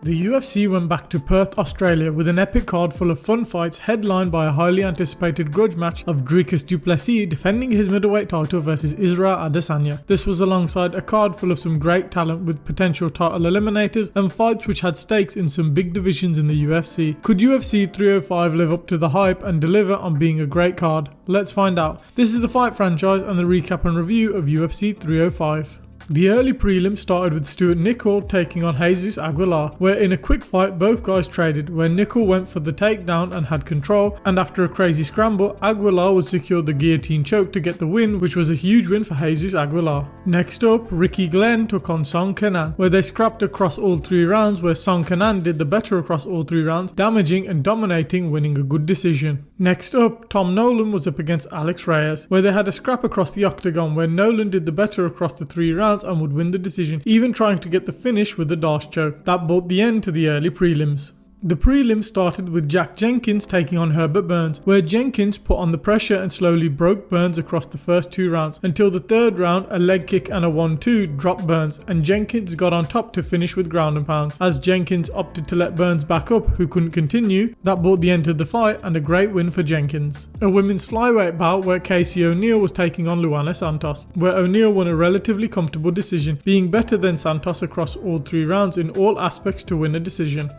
The UFC went back to Perth, Australia with an epic card full of fun fights headlined by a highly anticipated grudge match of Dricus du Plessis defending his middleweight title versus Israel Adesanya. This was alongside a card full of some great talent with potential title eliminators and fights which had stakes in some big divisions in the UFC. Could UFC 305 live up to the hype and deliver on being a great card? Let's find out. This is the Fight Franchise and the recap and review of UFC 305. The early prelims started with Stuart Nicol taking on Jesus Aguilar, where in a quick fight both guys traded, where Nicol went for the takedown and had control, and after a crazy scramble, Aguilar would secure the guillotine choke to get the win, which was a huge win for Jesus Aguilar. Next up, Ricky Glenn took on Song Kenan, where they scrapped across all three rounds, where Song Kenan did the better across all three rounds, damaging and dominating, winning a good decision. Next up, Tom Nolan was up against Alex Reyes, where they had a scrap across the octagon, where Nolan did the better across the three rounds and would win the decision, even trying to get the finish with the Darce choke. That brought the end to the early prelims. The prelims started with Jack Jenkins taking on Herbert Burns, where Jenkins put on the pressure and slowly broke Burns across the first two rounds, until the third round a leg kick and a 1-2 dropped Burns, and Jenkins got on top to finish with ground and pounds. As Jenkins opted to let Burns back up, who couldn't continue, that brought the end to the fight and a great win for Jenkins. A women's flyweight bout where Casey O'Neill was taking on Luana Santos, where O'Neill won a relatively comfortable decision, being better than Santos across all three rounds in all aspects to win a decision.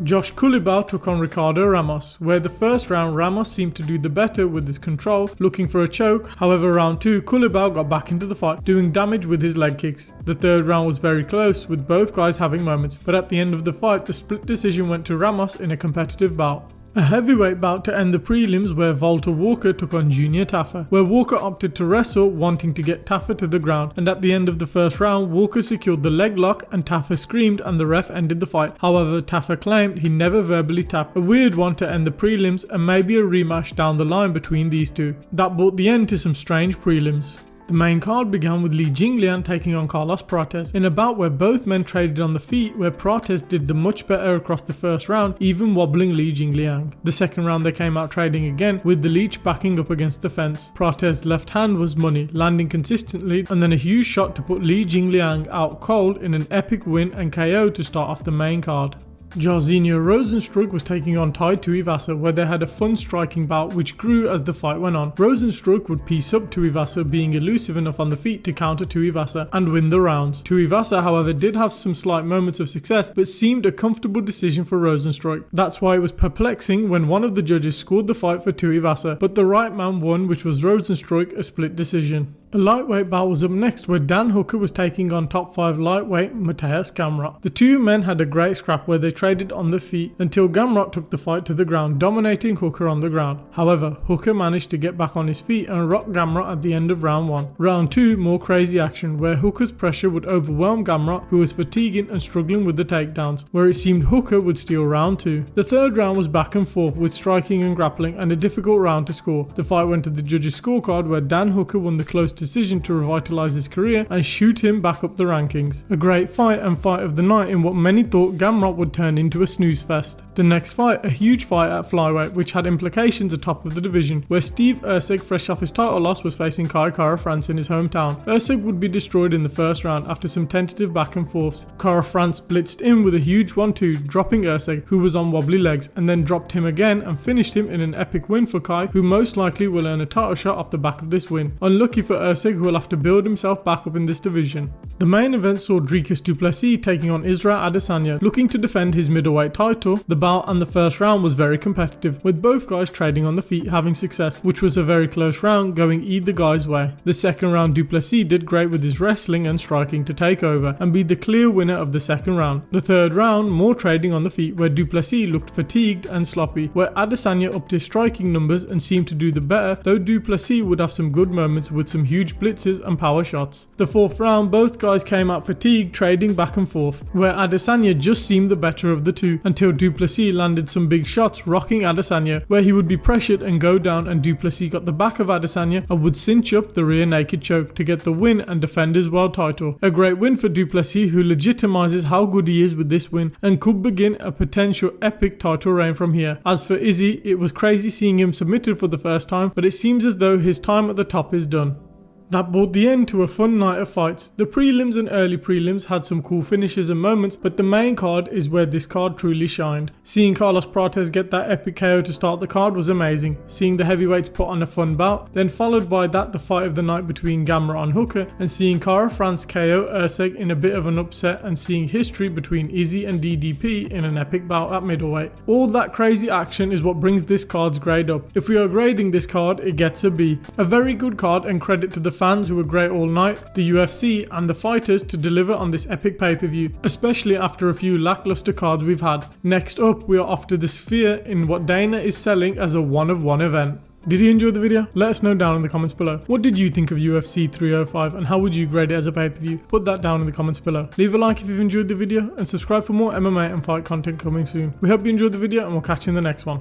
Josh Culibao took on Ricardo Ramos, where the first round Ramos seemed to do the better with his control, looking for a choke. However, round 2 Culibao got back into the fight, doing damage with his leg kicks. The third round was very close, with both guys having moments, but at the end of the fight the split decision went to Ramos in a competitive bout. A heavyweight bout to end the prelims where Walter Walker took on Junior Taffa, where Walker opted to wrestle, wanting to get Taffa to the ground, and at the end of the first round Walker secured the leg lock and Taffa screamed and the ref ended the fight. However, Taffa claimed he never verbally tapped. A weird one to end the prelims and maybe a rematch down the line between these two. That brought the end to some strange prelims. The main card began with Li Jingliang taking on Carlos Prates in a bout where both men traded on the feet, where Prates did the much better across the first round, even wobbling Li Jingliang. The second round they came out trading again, with the leech backing up against the fence. Prates' left hand was money, landing consistently, and then a huge shot to put Li Jingliang out cold in an epic win and KO to start off the main card. Jairzinho Rozenstruik was taking on Tai Tuivasa, where they had a fun striking bout which grew as the fight went on. Rozenstruik would piece up Tuivasa, being elusive enough on the feet to counter Tuivasa and win the rounds. Tuivasa, however, did have some slight moments of success, but seemed a comfortable decision for Rozenstruik. That's why it was perplexing when one of the judges scored the fight for Tuivasa, but the right man won, which was Rozenstruik, a split decision. A lightweight bout was up next, where Dan Hooker was taking on top 5 lightweight Mateusz Gamrot. The two men had a great scrap where they traded on the feet until Gamrot took the fight to the ground, dominating Hooker on the ground. However, Hooker managed to get back on his feet and rock Gamrot at the end of round 1. Round 2, more crazy action, where Hooker's pressure would overwhelm Gamrot, who was fatiguing and struggling with the takedowns, where it seemed Hooker would steal round 2. The third round was back and forth with striking and grappling, and a difficult round to score. The fight went to the judges' scorecard, where Dan Hooker won the close decision to revitalize his career and shoot him back up the rankings. A great fight and fight of the night in what many thought Gamrot would turn into a snooze fest. The next fight, a huge fight at flyweight which had implications atop of the division, where Steve Erceg, fresh off his title loss, was facing Kai Kara France in his hometown. Erceg would be destroyed in the first round after some tentative back and forths. Kara France blitzed in with a huge 1-2, dropping Erceg, who was on wobbly legs, and then dropped him again and finished him in an epic win for Kai, who most likely will earn a title shot off the back of this win. Unlucky for Erceg, who will have to build himself back up in this division. The main event saw Dricus du Plessis taking on Israel Adesanya, looking to defend his middleweight title. The bout and the first round was very competitive, with both guys trading on the feet having success, which was a very close round going either guy's way. The second round du Plessis did great with his wrestling and striking to take over and be the clear winner of the second round. The third round, more trading on the feet, where du Plessis looked fatigued and sloppy, where Adesanya upped his striking numbers and seemed to do the better, though du Plessis would have some good moments with some huge blitzes and power shots. The fourth round, both guys came out fatigued, trading back and forth, where Adesanya just seemed the better of the two, until du Plessis landed some big shots rocking Adesanya, where he would be pressured and go down, and du Plessis got the back of Adesanya and would cinch up the rear naked choke to get the win and defend his world title. A great win for du Plessis, who legitimizes how good he is with this win and could begin a potential epic title reign from here. As for Izzy, it was crazy seeing him submitted for the first time, but it seems as though his time at the top is done. That brought the end to a fun night of fights. The prelims and early prelims had some cool finishes and moments, but the main card is where this card truly shined. Seeing Carlos Prates get that epic KO to start the card was amazing. Seeing the heavyweights put on a fun bout, then followed by that the fight of the night between Gamrot and Hooker, and seeing Kara France KO Erceg in a bit of an upset, and seeing history between Izzy and DDP in an epic bout at middleweight. All that crazy action is what brings this card's grade up. If we are grading this card, it gets a B. A very good card, and credit to the fans who were great all night, the UFC and the fighters to deliver on this epic pay-per-view, especially after a few lackluster cards we've had. Next up, we are off to the Sphere in what Dana is selling as a one-of-one event. Did you enjoy the video? Let us know down in the comments below. What did you think of UFC 305 and how would you grade it as a pay-per-view? Put that down in the comments below. Leave a like if you've enjoyed the video and subscribe for more MMA and fight content coming soon. We hope you enjoyed the video and we'll catch you in the next one.